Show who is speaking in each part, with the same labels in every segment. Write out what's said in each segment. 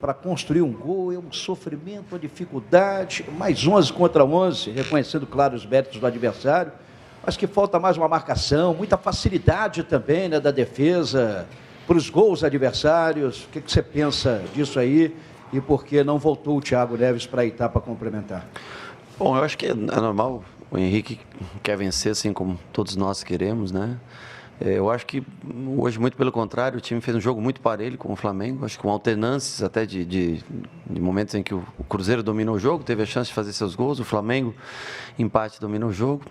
Speaker 1: para construir um gol, é um sofrimento, uma dificuldade, mais 11 contra 11, reconhecendo, claro, os méritos do adversário, mas que falta mais uma marcação, muita facilidade também, né, da defesa, para os gols adversários. O que você pensa disso aí e por que não voltou o Thiago Neves para Itá para complementar?
Speaker 2: Bom, eu acho que é normal, o Henrique quer vencer, assim como todos nós queremos, né? Eu acho que hoje, muito pelo contrário, o time fez um jogo muito parelho com o Flamengo, acho que com alternâncias até de momentos em que o Cruzeiro dominou o jogo, teve a chance de fazer seus gols, o Flamengo, empate, dominou o jogo.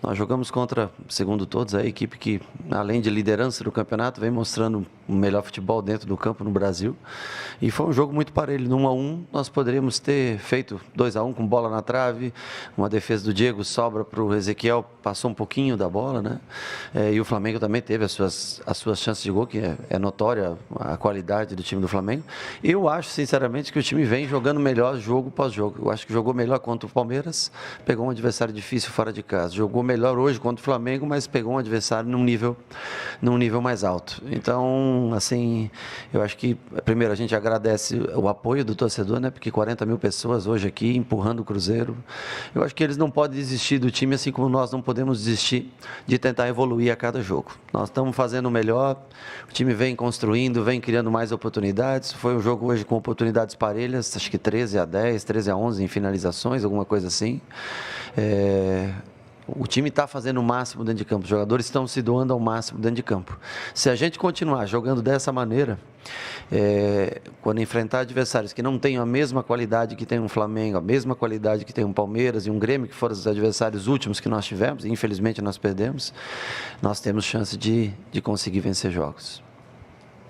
Speaker 2: Nós jogamos contra, segundo todos, a equipe que, além de liderança do campeonato, vem mostrando o melhor futebol dentro do campo no Brasil. E foi um jogo muito parelho. No 1-1, nós poderíamos ter feito 2-1 com bola na trave, uma defesa do Diego sobra para o Ezequiel, passou um pouquinho da bola, né? E o Flamengo também teve as suas chances de gol, que é notória a qualidade do time do Flamengo. Eu acho, sinceramente, que o time vem jogando melhor jogo pós jogo. Eu acho que jogou melhor contra o Palmeiras, pegou um adversário difícil fora de casa. Jogou melhor hoje contra o Flamengo, mas pegou um adversário num nível mais alto. Então, assim, eu acho que, primeiro, a gente agradece o apoio do torcedor, né? Porque 40 mil pessoas hoje aqui empurrando o Cruzeiro. Eu acho que eles não podem desistir do time, assim como nós não podemos desistir de tentar evoluir a cada jogo. Nós estamos fazendo o melhor, o time vem construindo, vem criando mais oportunidades. Foi um jogo hoje com oportunidades parelhas, acho que 13-10, 13-11 em finalizações, alguma coisa assim. O time está fazendo o máximo dentro de campo, os jogadores estão se doando ao máximo dentro de campo. Se a gente continuar jogando dessa maneira, quando enfrentar adversários que não tenham a mesma qualidade que tem um Flamengo, a mesma qualidade que tem um Palmeiras e um Grêmio, que foram os adversários últimos que nós tivemos, e infelizmente nós perdemos, nós temos chance de conseguir vencer jogos.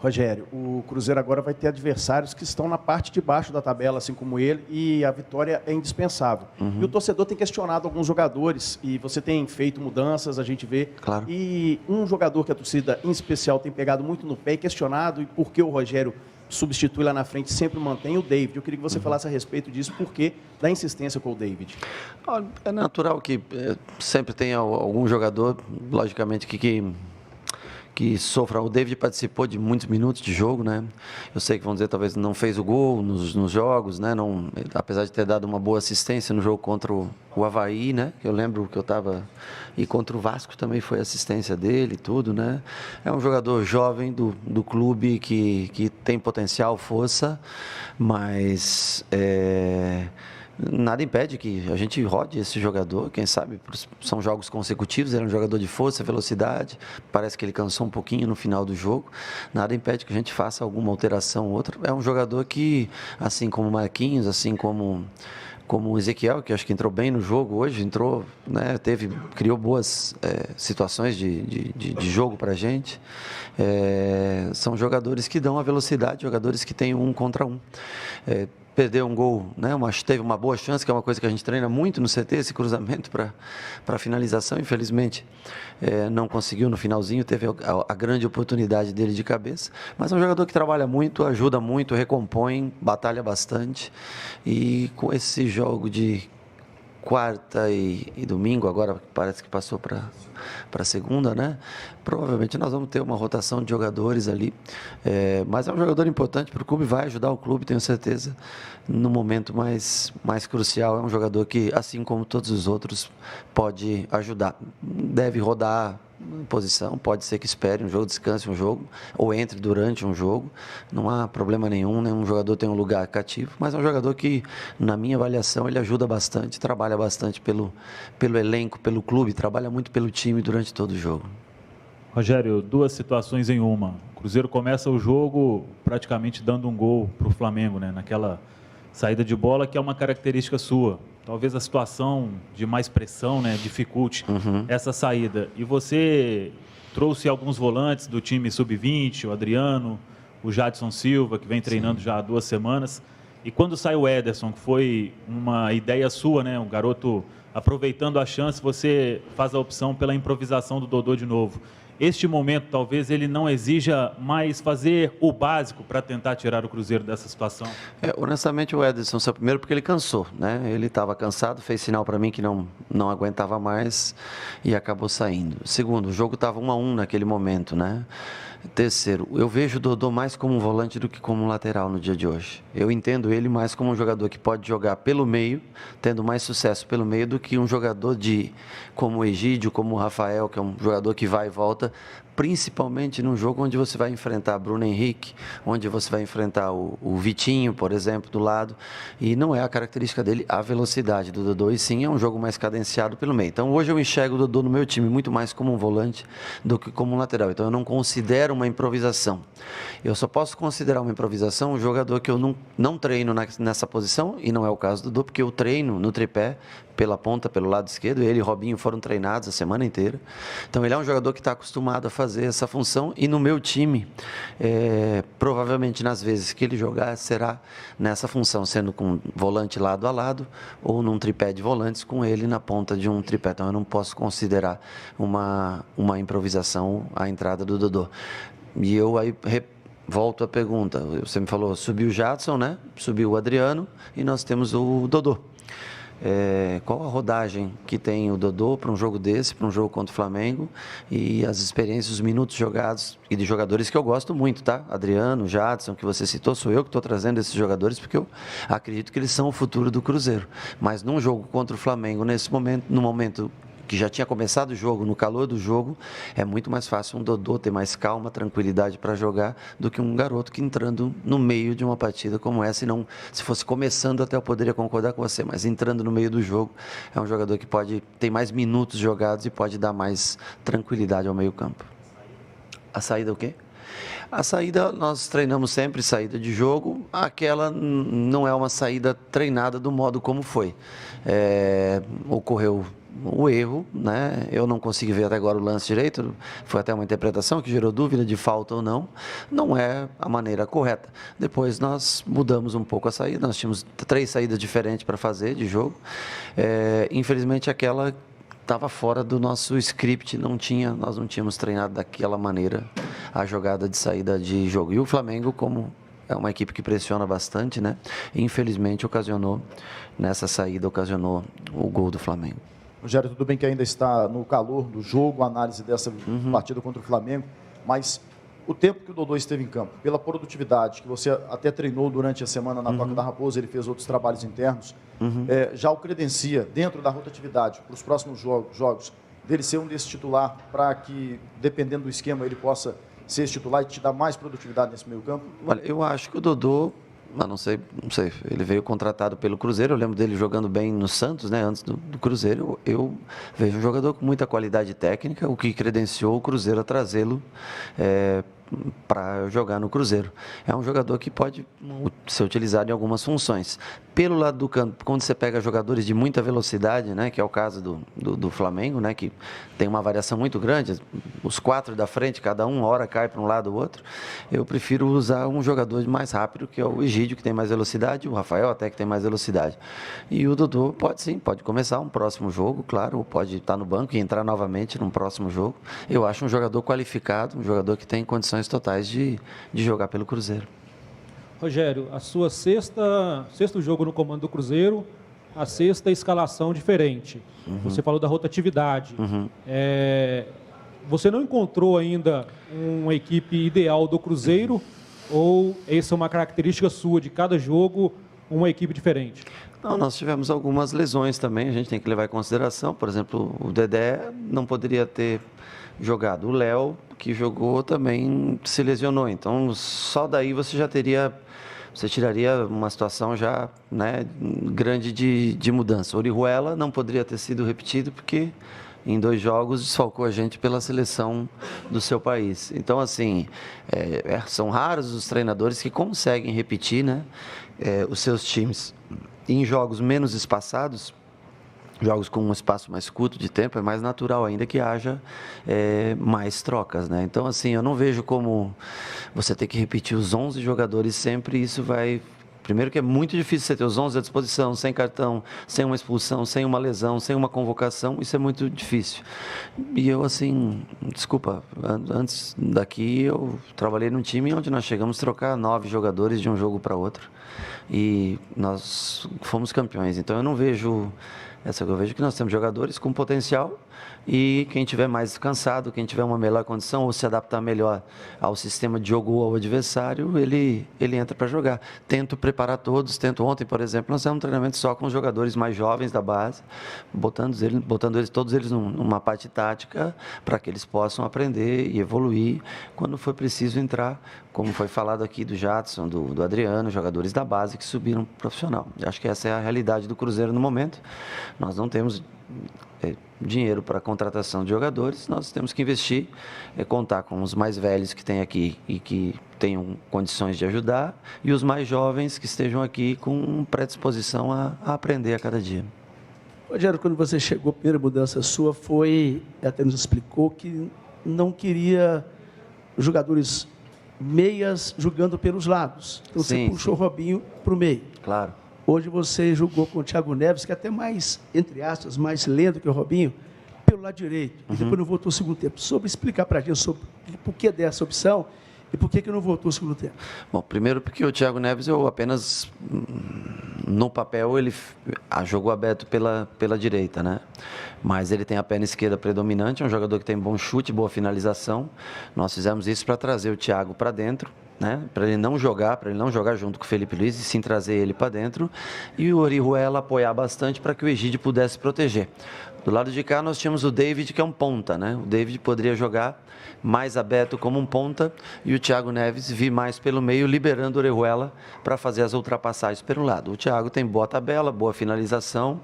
Speaker 3: Rogério, o Cruzeiro agora vai ter adversários que estão na parte de baixo da tabela, assim como ele, e a vitória é indispensável. E o torcedor tem questionado alguns jogadores, e você tem feito mudanças, a gente vê.
Speaker 2: Claro.
Speaker 3: E um jogador que a torcida, em especial, tem pegado muito no pé e questionado, e por que o Rogério substitui lá na frente, sempre mantém o David. Eu queria que você falasse a respeito disso, por que da insistência com o David.
Speaker 2: É natural que sempre tenha algum jogador, logicamente, que sofra. O David participou de muitos minutos de jogo, né? Eu sei que vão dizer talvez não fez o gol nos jogos, né? Não, apesar de ter dado uma boa assistência no jogo contra o Avaí, né? Eu lembro que eu estava, e contra o Vasco também foi assistência dele e tudo, né? É um jogador jovem do clube que tem potencial, força, mas nada impede que a gente rode esse jogador, quem sabe são jogos consecutivos, ele é um jogador de força, velocidade, parece que ele cansou um pouquinho no final do jogo, nada impede que a gente faça alguma alteração ou outra. É um jogador que, assim como o Marquinhos, assim como o Ezequiel, que acho que entrou bem no jogo hoje, entrou, né, criou boas situações de jogo para a gente. São jogadores que dão a velocidade, jogadores que têm um contra um. Perdeu um gol, né? Teve uma boa chance, que é uma coisa que a gente treina muito no CT, esse cruzamento para finalização, infelizmente não conseguiu no finalzinho, teve a grande oportunidade dele de cabeça, mas é um jogador que trabalha muito, ajuda muito, recompõe, batalha bastante, e com esse jogo de quarta e domingo, agora parece que passou para segunda, né? Provavelmente nós vamos ter uma rotação de jogadores ali, mas é um jogador importante para o clube, vai ajudar o clube, tenho certeza, no momento mais crucial. É um jogador que, assim como todos os outros, pode ajudar. Deve rodar posição, pode ser que espere um jogo, descanse um jogo, ou entre durante um jogo, não há problema nenhum jogador tem um lugar cativo, mas é um jogador que, na minha avaliação, ele ajuda bastante, trabalha bastante pelo elenco, pelo clube, trabalha muito pelo time durante todo o jogo.
Speaker 4: Rogério, duas situações em uma. O Cruzeiro começa o jogo praticamente dando um gol para o Flamengo, né? Naquela saída de bola que é uma característica sua. Talvez a situação de mais pressão, né, dificulte essa saída. E você trouxe alguns volantes do time sub-20, o Adriano, o Jadson Silva, que vem treinando já há 2 semanas. E quando sai o Ederson, que foi uma ideia sua, né, um garoto aproveitando a chance, você faz a opção pela improvisação do Dodô de novo. Este momento, talvez ele não exija mais fazer o básico para tentar tirar o Cruzeiro dessa situação?
Speaker 2: Honestamente, o Ederson saiu primeiro porque ele cansou, né? Ele estava cansado, fez sinal para mim que não aguentava mais e acabou saindo. Segundo, o jogo estava 1-1 naquele momento, né? Terceiro, eu vejo o Dodô mais como um volante do que como um lateral no dia de hoje. Eu entendo ele mais como um jogador que pode jogar pelo meio, tendo mais sucesso pelo meio, do que um jogador como o Egídio, como o Rafael, que é um jogador que vai e volta, principalmente num jogo onde você vai enfrentar Bruno Henrique, onde você vai enfrentar o Vitinho, por exemplo, do lado, e não é a característica dele a velocidade do Dodô, e sim é um jogo mais cadenciado pelo meio. Então hoje eu enxergo o Dodô no meu time muito mais como um volante do que como um lateral, então eu não considero uma improvisação. Eu só posso considerar uma improvisação um jogador que eu não treino nessa posição, e não é o caso do Dodô, porque eu treino no tripé, pela ponta, pelo lado esquerdo. Ele e Robinho foram treinados a semana inteira. Então ele é um jogador que está acostumado a fazer essa função, e no meu time, provavelmente nas vezes que ele jogar, será nessa função, sendo com volante lado a lado ou num tripé de volantes com ele na ponta de um tripé. Então eu não posso considerar uma improvisação a entrada do Dodô. E eu aí volto à pergunta. Você me falou, subiu o Jadson, né? Subiu o Adriano e nós temos o Dodô. Qual a rodagem que tem o Dodô para um jogo desse, para um jogo contra o Flamengo, e as experiências, os minutos jogados, e de jogadores que eu gosto muito, tá? Adriano, Jadson, que você citou, sou eu que estou trazendo esses jogadores, porque eu acredito que eles são o futuro do Cruzeiro. Mas num jogo contra o Flamengo, nesse momento, no momento que já tinha começado o jogo, no calor do jogo, é muito mais fácil um Dodô ter mais calma, tranquilidade para jogar, do que um garoto que entrando no meio de uma partida como essa, e não, se fosse começando até eu poderia concordar com você, mas entrando no meio do jogo, é um jogador que pode ter mais minutos jogados e pode dar mais tranquilidade ao meio campo. A saída o quê? A saída, nós treinamos sempre saída de jogo, aquela não é uma saída treinada do modo como foi. Ocorreu o erro, né? Eu não consegui ver até agora o lance direito, foi até uma interpretação que gerou dúvida de falta ou não, não é a maneira correta. Depois nós mudamos um pouco a saída, nós tínhamos 3 saídas diferentes para fazer de jogo, infelizmente aquela estava fora do nosso script, nós não tínhamos treinado daquela maneira a jogada de saída de jogo. E o Flamengo, como é uma equipe que pressiona bastante, né? Infelizmente nessa saída ocasionou o gol do Flamengo.
Speaker 3: Rogério, tudo bem que ainda está no calor do jogo, a análise dessa partida contra o Flamengo, mas o tempo que o Dodô esteve em campo, pela produtividade, que você até treinou durante a semana na Toca da Raposa, ele fez outros trabalhos internos, já o credencia, dentro da rotatividade, para os próximos jogos, dele ser um desse titular, para que, dependendo do esquema, ele possa ser esse titular e te dar mais produtividade nesse meio campo?
Speaker 2: Olha, eu acho que o Dodô, não sei, ele veio contratado pelo Cruzeiro, eu lembro dele jogando bem no Santos, né, antes do Cruzeiro. Eu vejo um jogador com muita qualidade técnica, o que credenciou o Cruzeiro a trazê-lo para jogar no Cruzeiro. É um jogador que pode ser utilizado em algumas funções. Pelo lado do campo, quando você pega jogadores de muita velocidade, né, que é o caso do Flamengo, né, que tem uma variação muito grande, os 4 da frente, cada uma hora cai para um lado ou outro, eu prefiro usar um jogador mais rápido, que é o Egídio, que tem mais velocidade, o Rafael até que tem mais velocidade. E o Dodô pode começar um próximo jogo, claro, ou pode estar no banco e entrar novamente num próximo jogo. Eu acho um jogador qualificado, um jogador que tem condições totais de jogar pelo Cruzeiro.
Speaker 5: Rogério, a sua sexto jogo no comando do Cruzeiro, a sexta escalação diferente. Você falou da rotatividade. Você não encontrou ainda uma equipe ideal do Cruzeiro, ou essa é uma característica sua de cada jogo, uma equipe diferente?
Speaker 2: Não, nós tivemos algumas lesões também, a gente tem que levar em consideração. Por exemplo, o Dedé não poderia ter jogado. O Léo, que jogou, também se lesionou. Então, só daí você tiraria uma situação já, né, grande de mudança. O Orihuela não poderia ter sido repetido porque em 2 jogos desfalcou a gente pela seleção do seu país. Então, assim, são raros os treinadores que conseguem repetir, né, os seus times em jogos menos espaçados. Jogos com um espaço mais curto de tempo, é mais natural ainda que haja mais trocas, né? Então, assim, eu não vejo como você ter que repetir os 11 jogadores sempre, isso vai Primeiro que é muito difícil você ter os 11 à disposição, sem cartão, sem uma expulsão, sem uma lesão, sem uma convocação, isso é muito difícil. E eu, assim, desculpa, antes daqui eu trabalhei num time onde nós chegamos a trocar 9 jogadores de um jogo para outro. E nós fomos campeões. Então eu não vejo eu vejo que nós temos jogadores com potencial e quem tiver mais descansado, quem tiver uma melhor condição ou se adaptar melhor ao sistema de jogo ou ao adversário, ele entra para jogar. Tento preparar todos, ontem, por exemplo, nós fizemos um treinamento só com os jogadores mais jovens da base, botando eles todos eles numa parte tática para que eles possam aprender e evoluir quando for preciso entrar, como foi falado aqui do Jadson, do Adriano, jogadores da base que subiram profissional. Acho que essa é a realidade do Cruzeiro no momento. Nós não temos dinheiro para a contratação de jogadores, nós temos que investir, contar com os mais velhos que tem aqui e que tenham condições de ajudar e os mais jovens que estejam aqui com predisposição a aprender a cada dia.
Speaker 6: Rogério, quando você chegou, a primeira mudança sua foi, até nos explicou, que não queria jogadores meias jogando pelos lados. Então
Speaker 2: Sim,
Speaker 6: você puxou o Robinho para o meio.
Speaker 2: Claro.
Speaker 6: Hoje você jogou com o Thiago Neves, que é até mais, entre aspas, mais lento que o Robinho, pelo lado direito. E depois não voltou o segundo tempo. Sobre explicar para a gente sobre por que dessa opção e por que não voltou o segundo tempo.
Speaker 2: Bom, primeiro porque o Thiago Neves, eu apenas, no papel, ele jogou aberto pela direita, né? Mas ele tem a perna esquerda predominante, é um jogador que tem bom chute, boa finalização. Nós fizemos isso para trazer o Thiago para dentro, né? Para ele não jogar junto com o Felipe Luiz e sim trazer ele para dentro e o Orihuela apoiar bastante para que o Egídio pudesse proteger. Do lado de cá nós tínhamos o David, que é um ponta, né? O David poderia jogar mais aberto como um ponta e o Thiago Neves vir mais pelo meio, liberando o Orihuela para fazer as ultrapassagens pelo lado. O Thiago tem boa tabela, boa finalização.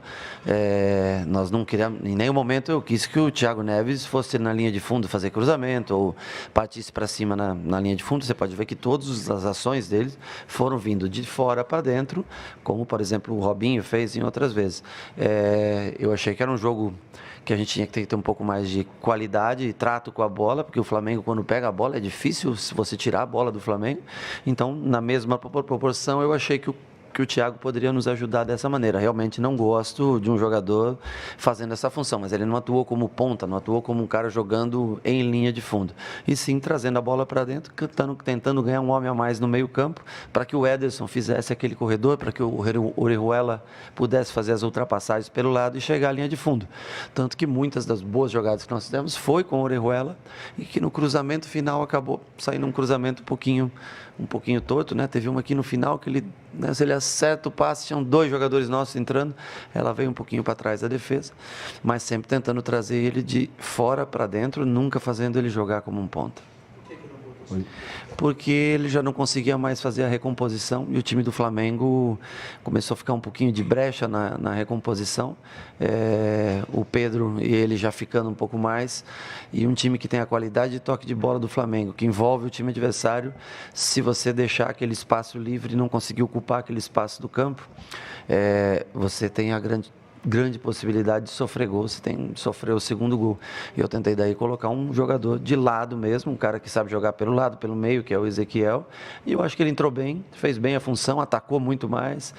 Speaker 2: Nós não queríamos, em nenhum momento eu quis que o Thiago Neves fosse na linha de fundo fazer cruzamento ou partisse para cima na linha de fundo. Você pode ver que todas as ações dele foram vindo de fora para dentro, como por exemplo o Robinho fez em outras vezes. Eu achei que era um jogo que a gente tinha que ter um pouco mais de qualidade e trato com a bola, porque o Flamengo, quando pega a bola, é difícil se você tirar a bola do Flamengo. Então, na mesma proporção, eu achei que o Thiago poderia nos ajudar dessa maneira. Realmente não gosto de um jogador fazendo essa função, mas ele não atuou como ponta, não atuou como um cara jogando em linha de fundo. E sim trazendo a bola para dentro, tentando ganhar um homem a mais no meio campo, para que o Ederson fizesse aquele corredor, para que o Orihuela pudesse fazer as ultrapassagens pelo lado e chegar à linha de fundo. Tanto que muitas das boas jogadas que nós fizemos foi com o Orihuela e que no cruzamento final acabou saindo um cruzamento um pouquinho torto, né? Teve uma aqui no final que ele, né, se ele acerta o passe, tinham 2 jogadores nossos entrando, ela veio um pouquinho para trás da defesa, mas sempre tentando trazer ele de fora para dentro, nunca fazendo ele jogar como um ponta. Porque ele já não conseguia mais fazer a recomposição e o time do Flamengo começou a ficar um pouquinho de brecha na recomposição. O Pedro e ele já ficando um pouco mais, e um time que tem a qualidade de toque de bola do Flamengo, que envolve o time adversário, se você deixar aquele espaço livre e não conseguir ocupar aquele espaço do campo, você tem a grande possibilidade de sofrer gol, você tem de sofrer o segundo gol. Eu tentei daí colocar um jogador de lado mesmo, um cara que sabe jogar pelo lado, pelo meio, que é o Ezequiel, e eu acho que ele entrou bem, fez bem a função, atacou muito mais,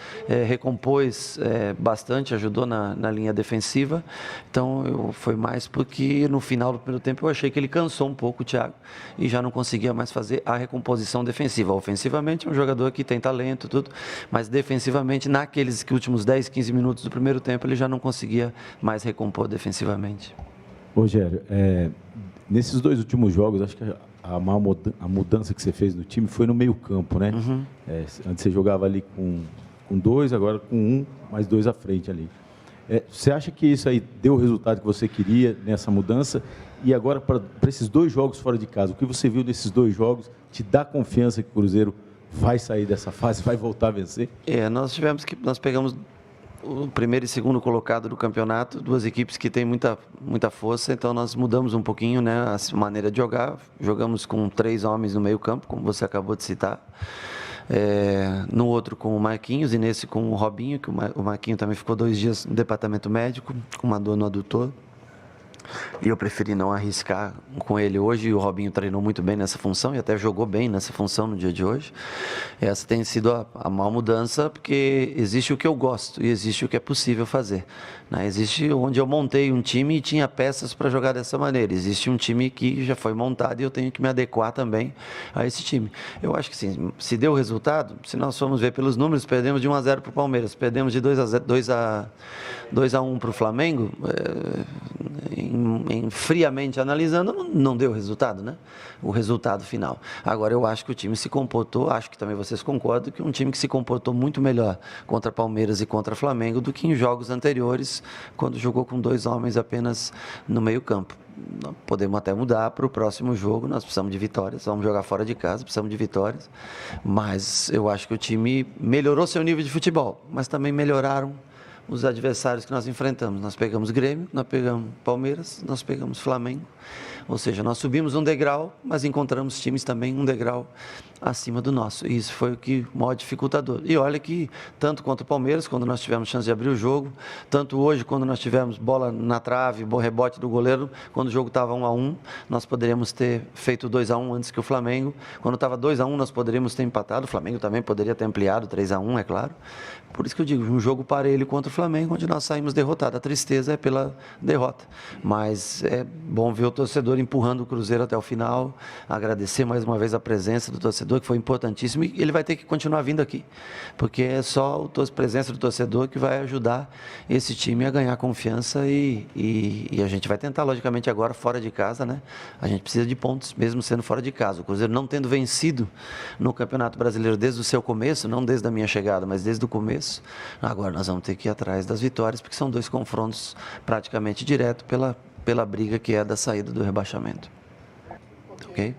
Speaker 2: recompôs bastante, ajudou na linha defensiva. Então foi mais porque no final do primeiro tempo eu achei que ele cansou um pouco o Thiago e já não conseguia mais fazer a recomposição defensiva. Ofensivamente é um jogador que tem talento, tudo, mas defensivamente naqueles últimos 10, 15 minutos do primeiro tempo ele já não conseguia mais recompor defensivamente.
Speaker 7: Rogério, nesses 2 últimos jogos, acho que a mudança que você fez no time foi no meio-campo, né?
Speaker 2: Uhum.
Speaker 7: Antes você jogava ali com 2, agora com 1, mais 2 à frente ali. Você acha que isso aí deu o resultado que você queria nessa mudança? E agora, para esses 2 jogos fora de casa, o que você viu nesses 2 jogos te dá confiança que o Cruzeiro vai sair dessa fase, vai voltar a vencer?
Speaker 2: Nós pegamos o primeiro e segundo colocado do campeonato, 2 equipes que têm muita força, então nós mudamos um pouquinho, né, a maneira de jogar. Jogamos com 3 homens no meio campo, como você acabou de citar. No outro com o Marquinhos e nesse com o Robinho, que o Marquinho também ficou 2 dias no departamento médico, com uma dor no adutor. E eu preferi não arriscar com ele hoje. O Robinho treinou muito bem nessa função e até jogou bem nessa função no dia de hoje. Essa tem sido a maior mudança, porque existe o que eu gosto e existe o que é possível fazer, né? Existe onde eu montei um time e tinha peças para jogar dessa maneira. Existe um time que já foi montado e eu tenho que me adequar também a esse time. Eu acho que sim, se deu resultado, se nós formos ver pelos números, perdemos de 1-0 para o Palmeiras, perdemos de 2-1 para o Flamengo, friamente analisando, não deu resultado, né? O resultado final. Agora, eu acho que o time se comportou, acho que também vocês concordam, que um time que se comportou muito melhor contra Palmeiras e contra Flamengo do que em jogos anteriores, quando jogou com 2 homens apenas no meio-campo. Podemos até mudar para o próximo jogo, nós precisamos de vitórias, vamos jogar fora de casa, precisamos de vitórias, mas eu acho que o time melhorou seu nível de futebol, mas também melhoraram os adversários que nós enfrentamos. Nós pegamos Grêmio, nós pegamos Palmeiras, nós pegamos Flamengo. Ou seja, nós subimos um degrau, mas encontramos times também um degrau acima do nosso. E isso foi o que maior dificultador. E olha que, tanto contra o Palmeiras, quando nós tivemos chance de abrir o jogo, tanto hoje, quando nós tivemos bola na trave, bom rebote do goleiro, quando o jogo estava 1-1, nós poderíamos ter feito 2-1 antes que o Flamengo. Quando estava 2-1, nós poderíamos ter empatado. O Flamengo também poderia ter ampliado 3-1, é claro. Por isso que eu digo, um jogo parelho contra o Flamengo, onde nós saímos derrotados. A tristeza é pela derrota. Mas é bom ver o torcedor empurrando o Cruzeiro até o final, agradecer mais uma vez a presença do torcedor, que foi importantíssimo, e ele vai ter que continuar vindo aqui, porque é só a presença do torcedor que vai ajudar esse time a ganhar confiança e a gente vai tentar, logicamente, agora fora de casa, né? A gente precisa de pontos, mesmo sendo fora de casa. O Cruzeiro não tendo vencido no Campeonato Brasileiro desde o seu começo, não desde a minha chegada, mas desde o começo, agora nós vamos ter que ir atrás das vitórias, porque são 2 confrontos praticamente direto pela briga que é da saída do rebaixamento. Ok?